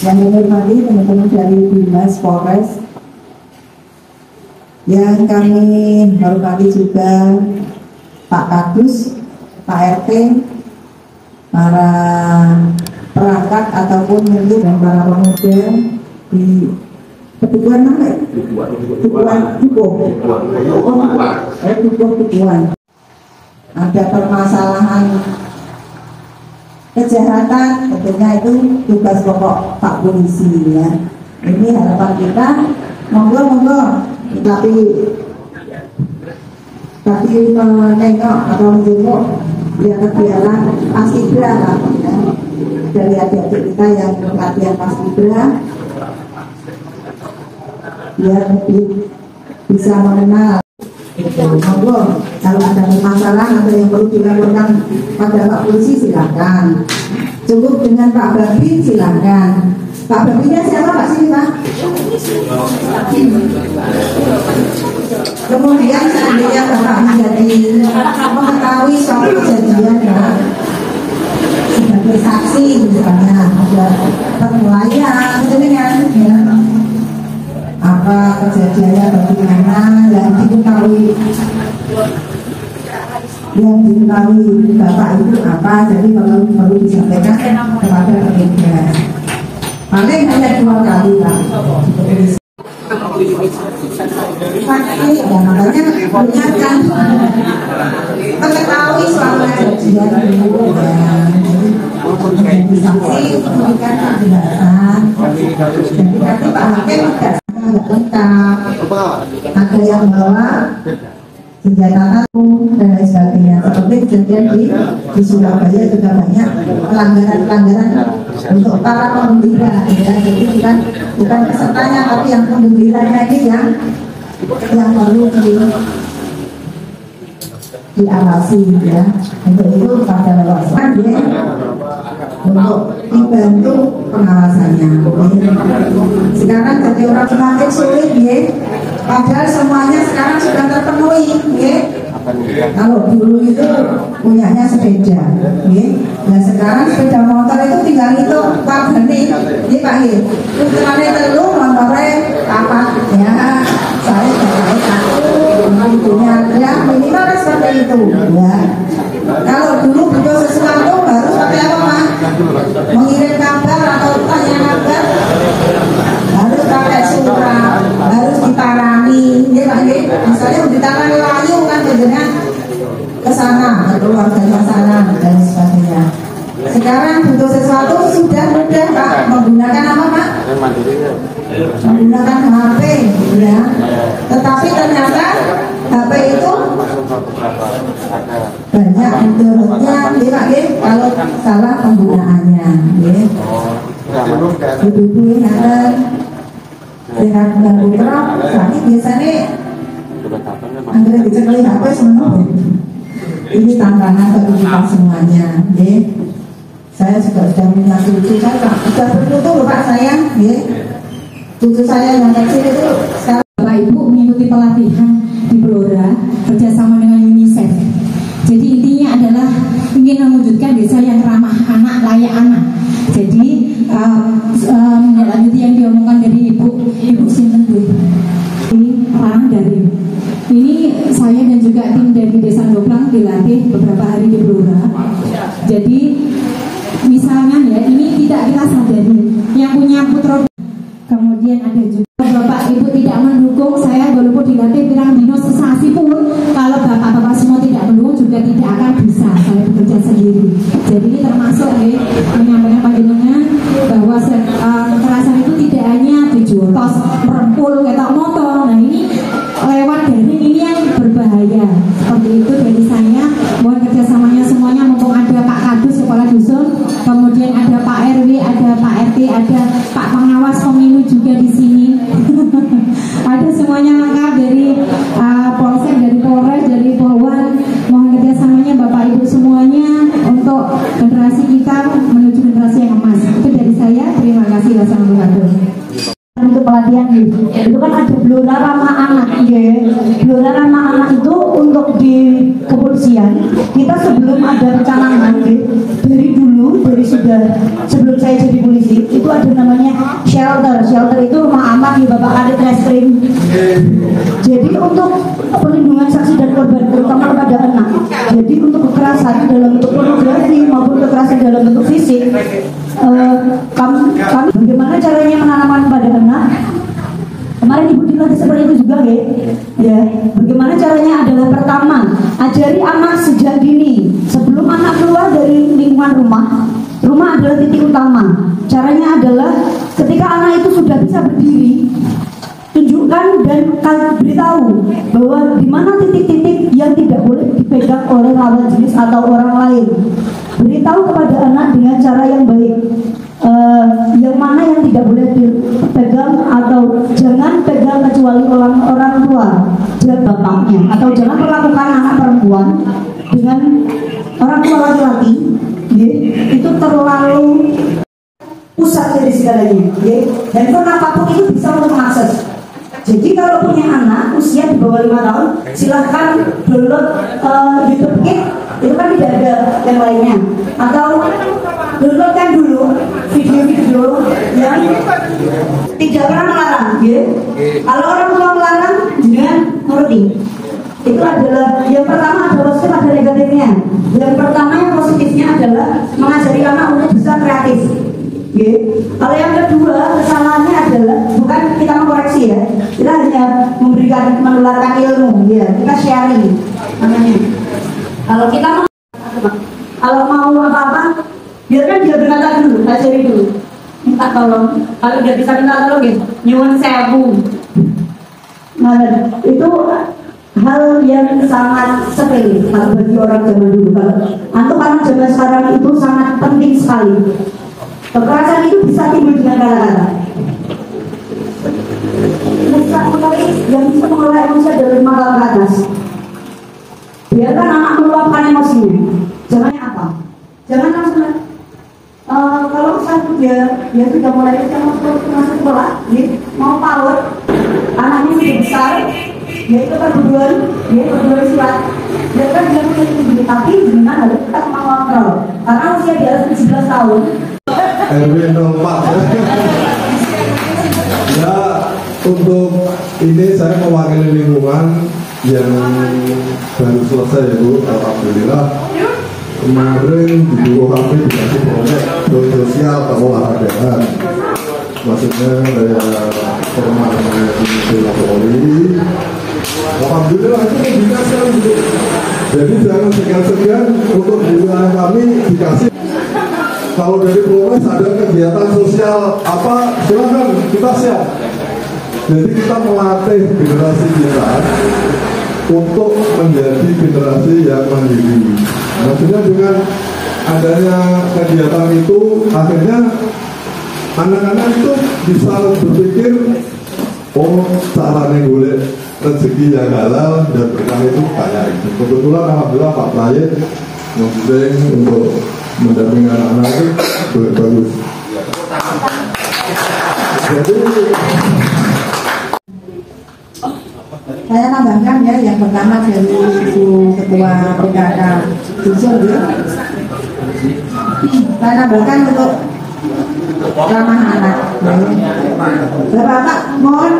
Yang dihormati teman-teman dari Dinas Polres, yang kami hormati juga Pak Kadus, Pak RT, para perangkat ataupun mungkin dan para pemuda di Kebutuhan mana? Kebutuhan. Ada permasalahan kejahatan, tentunya itu tugas pokok Pak Polisi ya. Ini harapan kita, monggo, tapi menengok atau menjenguk yang kegiatan paskibra lah ya. Dari adik-adik kita yang latihan paskibra, biar lebih bisa mengenal. Monggo, kalau ada permasalahan atau yang perlu dilaporkan pada Pak Polisi silakan. Cukup dengan Pak Babin silakan. Pak Babinnya siapa Pak sini Pak? Kemudian seandainya Bapak menjadi mengetahui suatu kejadian ya, sebagai saksi misalnya ada penilaian dengan ya, apa kejadiannya bagaimana yang diketahui Bapak itu apa, jadi perlu disampaikan kepada media. Paling hanya 2 kali lah. Makanya mengingatkan mengetahui soal kejadian dulu ya. Jadi saksi memberikan penjelasan. Jadi nanti Pak Hakim tidak lengkap, ada yang bawa senjata api dan lain sebagainya. Seperti kejadian di Surabaya juga banyak pelanggaran untuk para penggembira ya. Jadi bukan pesertanya tapi yang penggembiranya ini yang perlu diawasi ya. Untuk itu pada wawasan ya, untuk dibantu pengawasannya. Sekarang jadi orang semakin sulit ya, padahal semuanya sekarang sudah terpenuhi ya. Kalau dulu itu punyanya sepeda ya. Nah sekarang sepeda motor itu tinggal itu warga nih Pak ya, puterannya telu motornya apa ya, saya pakai satu punya ya, minimal seperti itu ya. Kalau dulu butuh sesuatu harus pakai apa Pak? Mengirim kabar atau tanya kabar harus pakai surat, harus ditarani ya Pak ya. Misalnya ditarani layu kan biasanya ke sana, keluarganya sana dan sebagainya. Sekarang butuh sesuatu sudah mudah Pak, menggunakan apa Pak? Menggunakan HP ya. Tetapi ternyata HP itu banyak menurutnya ya Pak ya, kalau salah penggunaannya ya. Ibu-ibu yang ada dengan putra, ini biasanya Andrea dicekali HP semua. Ini tantangan bagi kita semuanya ya. Saya juga sudah punya cucu, saya sudah berfoto loh Pak sayang ya. Cucu saya yang kecil itu sekarang Bapak Ibu mengikuti pelatihan di Blora kerjasama dengan UNICEF. Jadi intinya adalah ingin mewujudkan desa yang ramah anak, layak anak. Jadi menindaklanjuti yang diomongkan dari Ibu Sinten orang dari ini saya dan juga tim dari Desa Ndoplang dilatih beberapa hari di Blora. Jadi misalnya ya, ini tidak kita sadari yang punya putra, kemudian ada juga Bapak Ibu tidak mendukung saya walaupun dilatih pirang dino sesasi pun, kalau Bapak-Bapak semua tidak mendukung juga tidak akan bisa saya bekerja sendiri. Jadi ini termasuk menyampaikan panjenengan bahwa kekerasan itu tidak hanya dijotos, merempul, ketok motor. Nah ini lewat daring ini yang berbahaya. Seperti itu dari saya, mohon kerjasamanya semuanya, mumpung ada Pak Kadus Kepala Dusun, kemudian ada Pak RW, ada Pak RT, ada Pak Pengawas Pemilu juga di sini. Ada semuanya lengkap dari Polsek, dari Polres, dari Polwan. Mohon kerjasamanya Bapak Ibu semuanya untuk generasi kita menuju generasi yang emas. Itu dari saya. Terima kasih. Wassalamualaikum. Untuk pelatihan itu kan ada Blora Ramah Anak ya. Blora Ramah Anak itu untuk di kepolisian kita sebelum ada pencalonan dari dulu dulu dari sebelum saya jadi polisi itu ada namanya shelter itu rumah aman di Bapak Kadit Reskrim. Jadi untuk perlindungan saksi dan korban terutama kepada anak, jadi untuk kekerasan dalam bentuk pornografi maupun kekerasan dalam bentuk fisik, kami bagaimana caranya menanamkan pada anak. Kemarin Ibu dilatih seperti itu juga ya. Bagaimana caranya adalah pertama, ajari anak sejak dini. Sebelum anak keluar dari lingkungan rumah adalah titik utama. Caranya adalah ketika anak itu sudah bisa berdiri, tunjukkan dan beritahu bahwa di mana titik-titik yang tidak boleh dipegang oleh lawan jenis atau orang lain. Beritahu kepada anak dengan cara yang baik. Yang mana yang tidak boleh dipegang atau jangan pegang kecuali orang tua, jangan bapaknya, atau jangan perlakukan anak perempuan dengan orang tua laki-laki, itu terlalu pusat dari segalanya. Handphone apapun itu bisa untuk mengakses. Jadi kalau punya anak usia di bawah 5 tahun, silahkan download YouTube Kids, itu kan tidak ada yang lainnya, atau downloadkan dulu video-video yang tidak pernah melarang. Kalau orang tua melarang, jangan nuruti. Itu adalah yang pertama, ada positif ada negatifnya. Yang pertama yang positifnya adalah mengajari anak untuk bisa kreatif. Kalau yang kedua kesalahannya adalah bukan kita mengkoreksi ya, kita hanya menularkan ilmu, kita sharing namanya. Kalau mau apa-apa, biarkan dia berkata dulu, ajari dulu, minta tolong. Kalau dia bisa minta tolong, nyuwun sewu. Nah, itu hal yang sangat sepele kalau bagi orang zaman dulu. Untuk anak zaman sekarang itu sangat penting sekali. Kekerasan itu bisa timbul dengan kata-kata. Yang bisa mengelola emosi dari 5 tahun ke atas. Biarkan anak meluapkan emosinya. Jangan apa? Jangan langsung. Kalau satu dia sudah mulai masuk sekolah, mau power, anaknya sudah besar, itu perguruan silat. Biarkan dia punya tinggi, tapi dengan harus tetap mengontrol. Karena usia di atas 17 tahun. RW 04 ya, untuk ini saya mewakili lingkungan yang baru selesai ya Bu. Alhamdulillah kemarin di Biro kami dikasih proyek sosial atau olahragaan, maksudnya kayak permainan Polri. Alhamdulillah itu dikasih gitu. Jadi jangan segan-segan untuk di wilayah kami dikasih. Kalau dari Polres ada kegiatan sosial apa, silakan kita siap. Jadi kita melatih generasi kita untuk menjadi generasi yang mandiri. Maksudnya dengan adanya kegiatan itu, akhirnya anak-anak itu bisa berpikir, oh caranya golek rezeki yang halal dan berkah itu kayak itu. Kebetulan alhamdulillah Pak Praye membimbing untuk mendampingi anak-anak itu bagus. Jadi saya tambahkan ya, yang pertama dari Ibu Ketua PKK Jujur ya. Saya tambahkan untuk ramah anak. Bapak mohon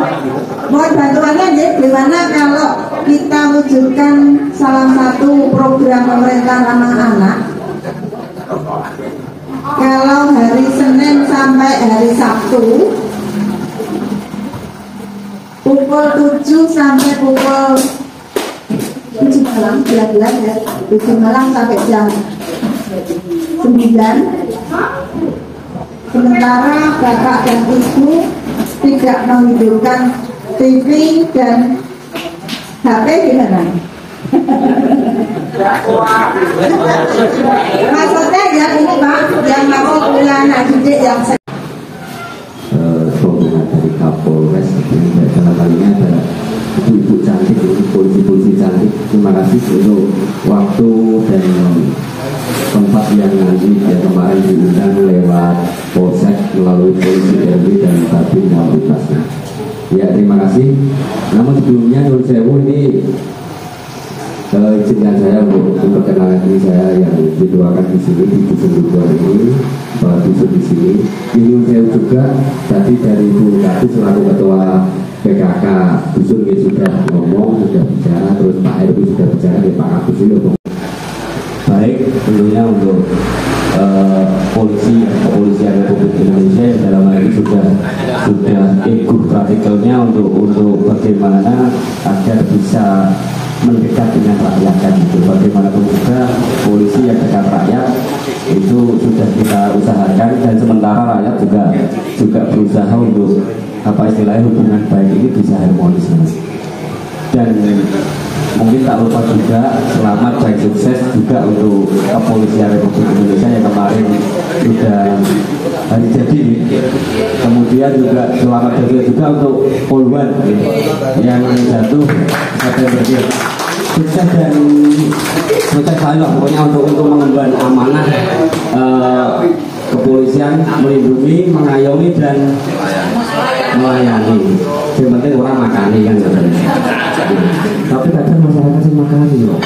bantuannya ya, bagaimana kalau kita wujudkan salah satu program pemerintah ramah anak. Kalau hari Senin sampai hari Sabtu pukul 7 sampai pukul 7 malam, jelas-jelas ya, 7 malam sampai jam 9. Sementara bapak dan ibu tidak menghidupkan TV dan HP, gimana? Maksudnya yang ini Pak, yang mau punya anak didik yang rombongan dari Kapolres dan dalam hal ini ada ibu-ibu cantik, polisi-polisi cantik. Terima kasih untuk waktu dan tempat yang nanti ya kemarin diundang lewat Polsek melalui polisi RW dan Babin Kapolresnya. Ya terima kasih. Namun sebelumnya Nur Sewu ini Izinkan saya untuk memperkenalkan diri saya yang dituakan di sini di dusun Dukuh ini, dusun di sini. Ini saya juga tadi dari Bu Kati selaku ketua PKK dusun ini sudah ngomong, sudah bicara, terus Pak RW sudah bicara, Pak Agus ini baik tentunya untuk kepolisian Republik Indonesia yang dalam hal ini sudah ikut praktikalnya untuk bagaimana agar bisa mendekat dengan rakyat kan itu. Bagaimanapun juga polisi yang dekat rakyat itu sudah kita usahakan, dan sementara rakyat juga berusaha untuk istilahnya hubungan baik ini bisa harmonis. Dan mungkin tak lupa juga selamat dan sukses juga untuk kepolisian Republik Indonesia yang kemarin sudah hari jadi. Kemudian juga selamat juga untuk Polwan yang jatuh September. Sukses dan sukses saya pokoknya untuk mengemban amanah kepolisian, melindungi, mengayomi dan melayani. Yang penting orang makani kan. Tapi kadang masyarakat sih makani loh.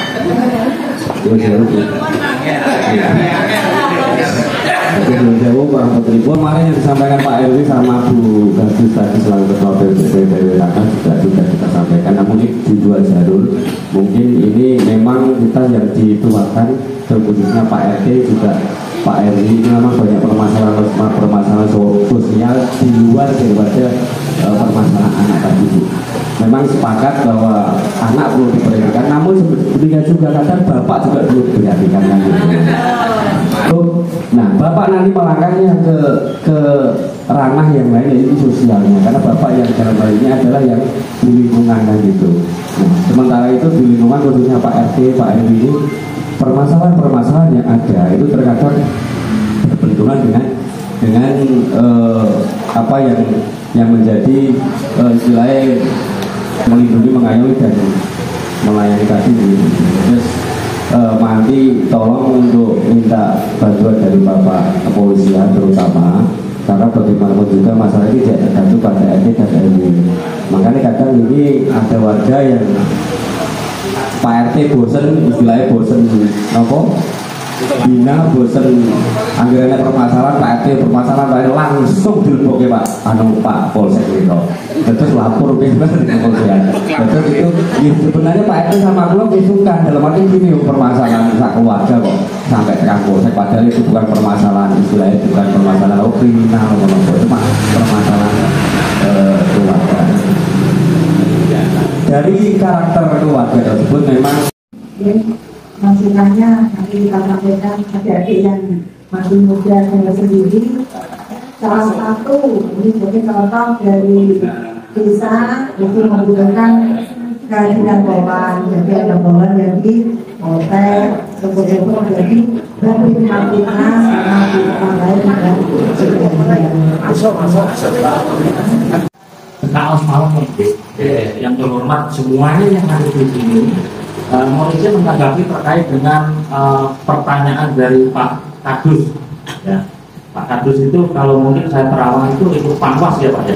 Jauh orang Putri kemarin yang disampaikan Pak RW sama Bu Gadis tadi selalu ketua BPWK juga kita sampaikan. Namun ini di dua jalur. Mungkin ini memang kita yang dituakan, khususnya Pak RT juga Pak RW ini memang banyak permasalahan sosial di luar daripada permasalahan anak tadi. Memang sepakat bahwa anak perlu diperhatikan, namun sebetulnya juga kadang bapak juga perlu diperhatikan kan gitu. Nah, bapak nanti melangkahnya ke ranah yang lain, yaitu sosialnya, karena bapak yang dalam hal ini adalah yang di lingkungan kan gitu. Nah, sementara itu di lingkungan khususnya Pak RT, Pak RW ini permasalahan yang ada itu terkadang berbenturan dengan apa yang menjadi istilahnya melindungi, mengayomi dan melayani tadi. Terus nanti tolong untuk minta bantuan dari Bapak Kepolisian terutama, karena bagaimanapun juga masalah ini tidak tergantung pada RT dan RW. Makanya kadang ini ada warga yang Pak RT bosen, istilahnya bosen nopo bina, bosen anggarannya permasalahan, Pak RT permasalahan langsung dilebokke Pak Polsek gitu. Terus lapor ke kepolisian. Terus itu sebenarnya Pak RT sama aku suka dalam arti gini, permasalahan sak keluarga kok sampai ke Polsek, padahal itu bukan permasalahan, istilahnya bukan permasalahan kriminal, cuma permasalahan keluarga. Dari karakter keluarga tersebut memang masukannya nanti kita sampaikan adik-adik yang masih muda saya sendiri. Salah satu ini sebagai contoh dari desa itu menggunakan kehadiran Polwan. Jadi ada Polwan jadi Poltek, kemudian jadi dari Timnas karena kita lain dan kaos malam yang terhormat semuanya yang ada di sini. Mohon izin menanggapi terkait dengan pertanyaan dari Pak Kadus. Ya, Pak Kadus itu kalau mungkin saya terawang itu ikut panwas ya Pak ya.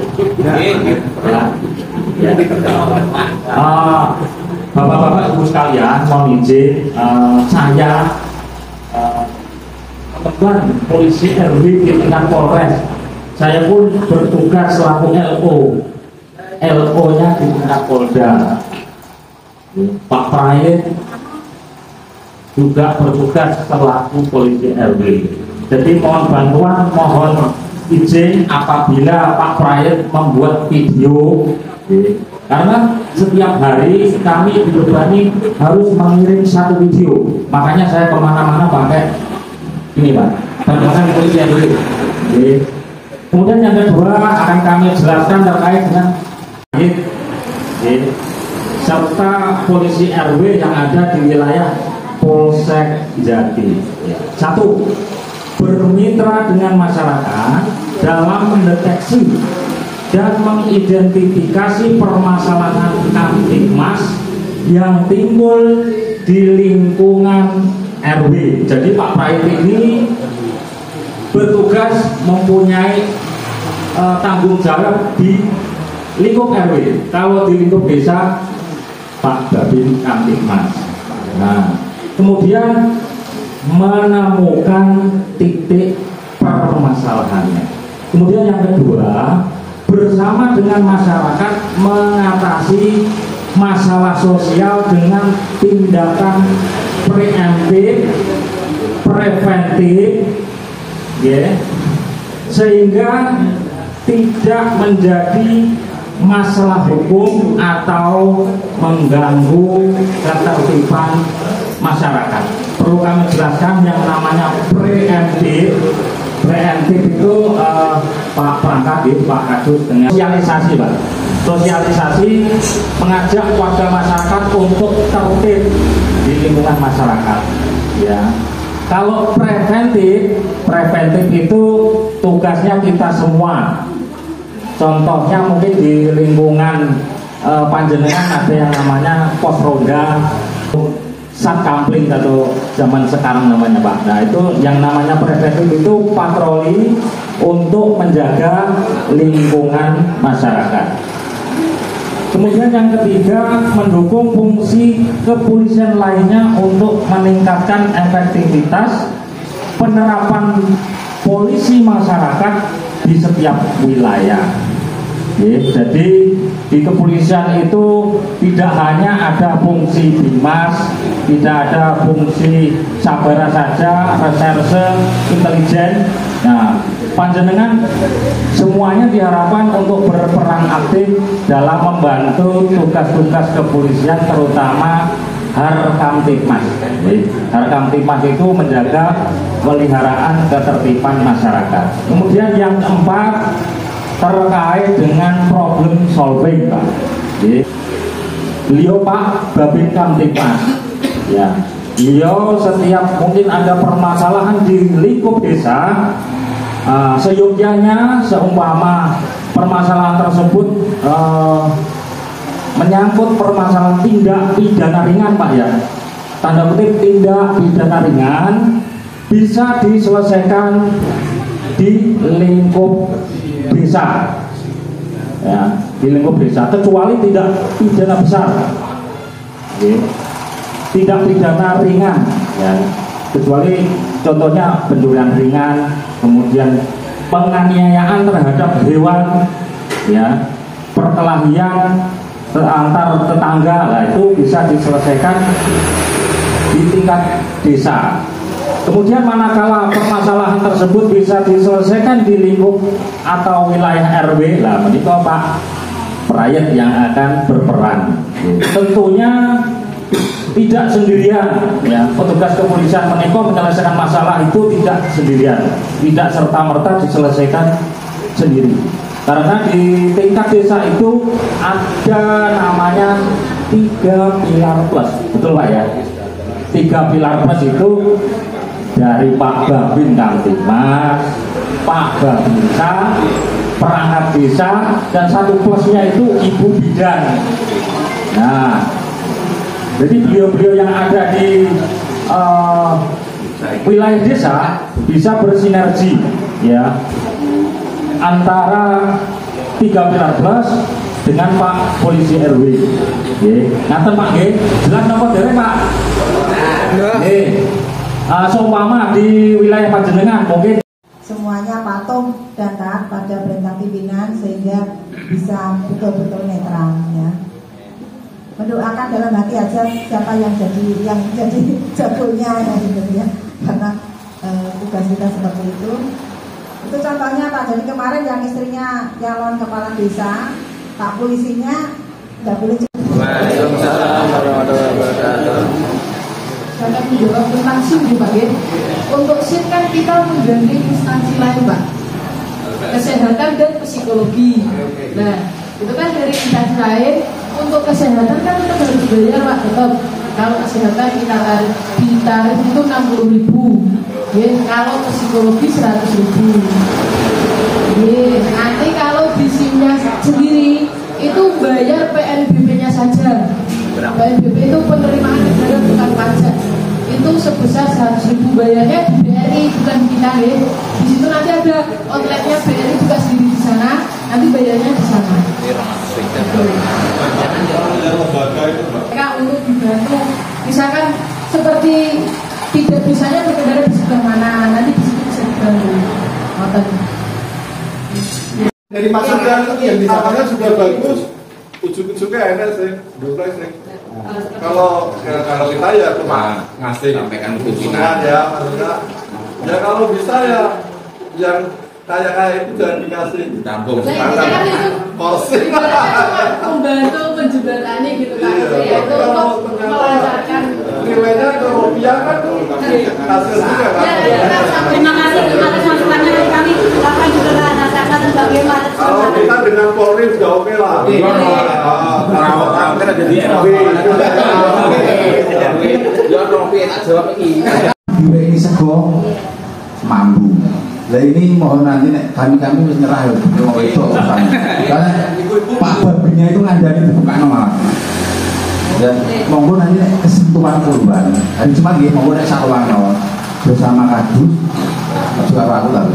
Bapak-bapak ibu sekalian, mohon izin saya kebetulan polisi RW di tingkat Polres. Saya pun bertugas selaku LO-nya di tingkat Polda. Pak Prayet juga bertugas selaku polisi RW. Jadi mohon bantuan, mohon izin apabila Pak Prayet membuat video, karena setiap hari kami dibebani harus mengirim satu video. Makanya saya kemana-mana pakai ini Pak, bantuan polisi RW. Kemudian yang kedua akan kami jelaskan terkait dengan serta polisi RW yang ada di wilayah Polsek Jati. Satu, bermitra dengan masyarakat dalam mendeteksi dan mengidentifikasi permasalahan kamtibmas yang timbul di lingkungan RW. Jadi Pak Prayet ini bertugas mempunyai tanggung jawab di lingkup RW. Kalau di lingkup desa Pak Babin Kamtibmas. Nah, kemudian menemukan titik permasalahannya. Kemudian yang kedua, bersama dengan masyarakat mengatasi masalah sosial dengan tindakan preemptif, preventif, ya, sehingga tidak menjadi masalah hukum atau mengganggu ketertiban masyarakat. Perlu kami jelaskan yang namanya preemptif. Preemptif itu Pak Perangkat, Pak Kadus, dengan sosialisasi, Pak. Sosialisasi mengajak warga masyarakat untuk tertib di lingkungan masyarakat. Ya. Kalau preventif itu tugasnya kita semua. Contohnya mungkin di lingkungan panjenengan ada yang namanya pos ronda, satkampling atau zaman sekarang namanya, Pak. Nah, itu yang namanya preventif itu patroli untuk menjaga lingkungan masyarakat. Kemudian yang ketiga, mendukung fungsi kepolisian lainnya untuk meningkatkan efektivitas penerapan polisi masyarakat di setiap wilayah. Jadi di kepolisian itu tidak hanya ada fungsi bimas, tidak ada fungsi sabara saja, reserse, intelijen. Nah, panjenengan semuanya diharapkan untuk berperan aktif dalam membantu tugas-tugas kepolisian, terutama Harkamtipmas. Harkamtipmas itu menjaga peliharaan ketertiban masyarakat. Kemudian yang keempat, terkait dengan problem solving, Pak. Beliau Pak Babin Kamtipmas, ya, beliau setiap mungkin ada permasalahan di lingkup desa, seyogyanya seumpama permasalahan tersebut menyangkut permasalahan tindak pidana ringan, Pak, ya, tanda kutip tindak pidana ringan, bisa diselesaikan di lingkup desa, ya, di lingkup desa, kecuali tidak pidana besar, tidak pidana ringan, ya, kecuali contohnya pencurian ringan, kemudian penganiayaan terhadap hewan, ya, perkelahian antar tetangga, lah itu bisa diselesaikan di tingkat desa. Kemudian manakala permasalahan tersebut bisa diselesaikan di lingkup atau wilayah RW, lah menika Pak Prayet yang akan berperan. Tentunya tidak sendirian, ya, petugas kepolisian menika menyelesaikan masalah itu tidak sendirian, tidak serta-merta diselesaikan sendiri. Karena di tingkat desa itu ada namanya 3 pilar plus, betul Pak, ya? 3 pilar plus itu dari Pak Babin Kamtipmas, Pak Babinsa, perangkat desa, dan 1 plusnya itu Ibu Bidan. Nah, jadi beliau-beliau yang ada di wilayah desa bisa bersinergi, ya, antara 3 pilar plus dengan Pak Polisi RW. Ngaten Pak, jelas nomor derek Pak. Seumpama di wilayah panjenengan mungkin semuanya patuh dan taat pada perintah pimpinan sehingga bisa betul-betul netral, ya. Mendoakan dalam hati aja siapa yang jadi jagonya, ya, gitu, ya. Karena tugas kita seperti itu. Itu contohnya Pak. Jadi kemarin yang istrinya calon kepala desa, Pak polisinya nggak boleh. Waalaikumsalam warahmatullahi wabarakatuh. Saya akan menjawab tentang SIM, Pak. Untuk SIM kan kita menggandeng instansi lain, Pak. Kesehatan dan psikologi. Nah, itu kan dari instansi lain. Untuk kesehatan kan kita harus bayar, Pak, tetap. Kalau kesehatan kita ditarik itu 60.000. Kalau psikologi 100.000. Nanti kalau di SIM-nya sendiri itu bayar PNBP-nya saja. PNBP itu penerimaan negara bukan pajak. Itu sebesar 100.000, bayarnya di BRI bukan kita, ya. Di situ nanti ada outletnya BRI juga sendiri di sana, nanti bayarnya di sana. Mereka untuk dibantu, misalkan Jadi maksudnya yang disamakan sudah bagus, ujung-ujungnya enak sih, duplex sih. Kalau kita ya cuma ngasih sampaikan usungan ya, maksudnya ya kalau bisa ya yang kayak itu jangan dikasih ditampung sekarang porsi membantu menjembatani gitu kan ya itu untuk melancarkan nilainya ke rupiah kan hasil juga kan. Terima kasih masukannya dari kami. Bapak juga rasakan sebagai mata. Kalau kita dengan Polri sudah oke lah. Perawat kan ada di RW. Ya RW tak jawab iki. Ini sego mambu. Lah ini mohon nanti kami wis nyerah ya mau itu urusan. Karena Pak Babinya itu ngandani dibuka malah. Dan monggo nanti kesentuhan korban. Hari cuma nggih monggo nek sakwano bersama kadus juga aku tapi.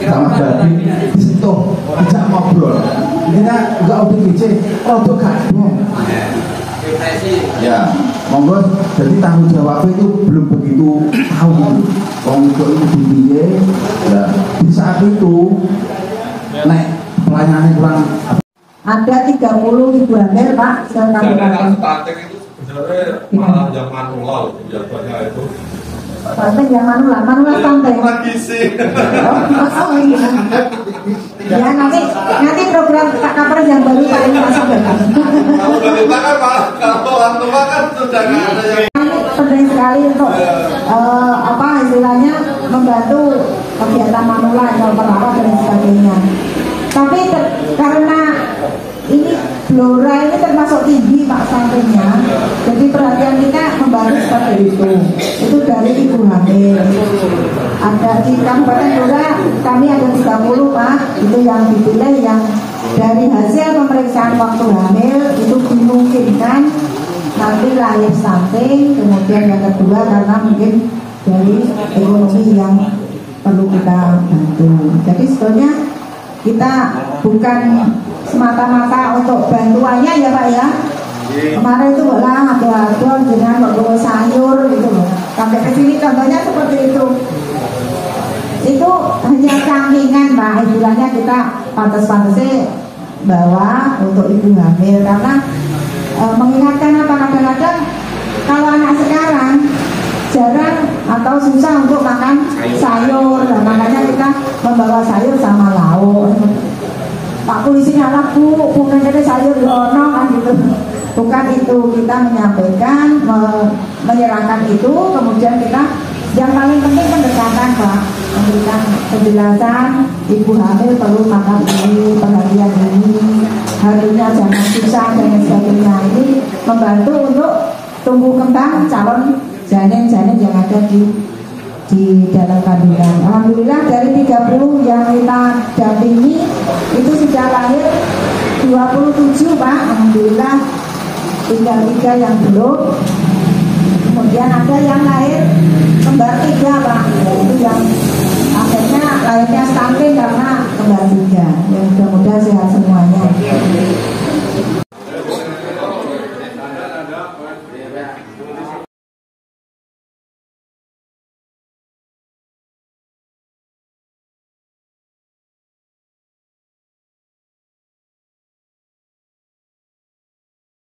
Sama Babi disentuh, tidak ngobrol. Kita enggak ODGJ, rodok gak ya, monggo. Jadi tanggung jawab itu belum begitu tahu. Wong itu dia, ya di saat itu naik pelayanannya kurang. Ada 30 ibu hamil Pak sekarang. Stunting itu sebenarnya malah yang manual biasanya itu. Stunting yang manual stunting. Gizi. Oh iya. Ya nanti program Pak Kapolres yang baru Pak ini Pak sampaikan. Kalau balita kan malah kalau orang tua kan sudah nggak ada yang. Penting sekali untuk apa istilahnya membantu kegiatan manula atau perawat dan sebagainya. Tapi karena ini Blora ini termasuk tinggi Pak sampingnya, jadi perhatian kita membantu seperti itu. Itu dari ibu hamil. Ada di Kabupaten Blora kami ada 30 Pak, itu yang dipilih yang dari hasil pemeriksaan waktu hamil itu dimungkinkan nanti lahir stunting. Kemudian yang kedua karena mungkin dari ekonomi yang perlu kita bantu. Jadi sebetulnya kita bukan semata-mata untuk bantuannya ya Pak ya. Kemarin itu malah adu-adu dengan bawa sayur gitu loh. Sampai ke sini contohnya seperti itu. Itu hanya sampingan Pak, istilahnya kita pantas-pantasnya bawa untuk ibu hamil karena mengingatkan apa kadang-kadang kalau anak sekarang jarang atau susah untuk makan sayur, nah, makanya kita membawa sayur sama lauk. Pak polisi ngalah bu ada sayur ono kan gitu. Bukan itu, kita menyampaikan, menyerahkan itu, kemudian kita yang paling penting pendekatan Pak, memberikan penjelasan ibu hamil perlu makan ini, perhatian ini, harusnya jangan susah dan sebagainya. Ini membantu untuk tumbuh kembang calon janin-janin yang ada di dalam kandungan. Alhamdulillah dari 30 yang kita dampingi itu sudah lahir 27 Pak. Alhamdulillah, tinggal 3 yang belum. Kemudian ada yang lahir kembar 3 Pak. Itu yang akhirnya lahirnya stunting karena kembar 3. Ya, mudah-mudahan sehat semuanya.